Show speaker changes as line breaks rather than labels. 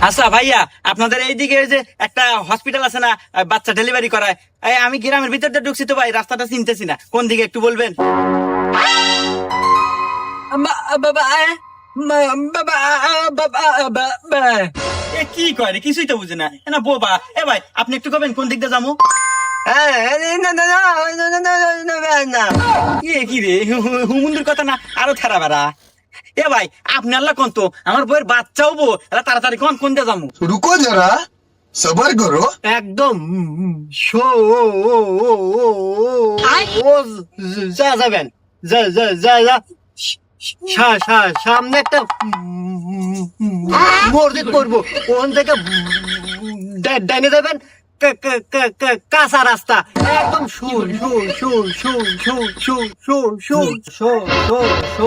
আচ্ছা ভাইয়া, আপনাদের এইদিকে যে একটা হসপিটাল আছে না, বাচ্চা ডেলিভারি করায়? আমি গ্রামের ভিতরটা ঢুকছি তো ভাই, রাস্তাটা চিনতেছি না, কোন দিকে একটু বলবেন? কি করে কিছুই তো বুঝে না, না বোবা। ভাই আপনি একটু কবেন কোন দিক দিয়ে যাবো? কি রে, হুমুন্দির কথা না আরো থেরা বেড়া। ভাই আপনি আল্লাহ কোন তো, আমার বইয়ের বাচ্চাও বো, তাড়াতাড়ি কোন কোন দিয়ে যাবো?
रुको जरा सबर करो।
একদম শো যা যাবেন, যা যা যা যা সামনে একটা মসজিদ পড়বো, ওখান থেকে ডাইনে যাবেন, কাঁচা রাস্তা, একদম শুন শুন শুন শুন শুন শুন শুন শুন শুন শুন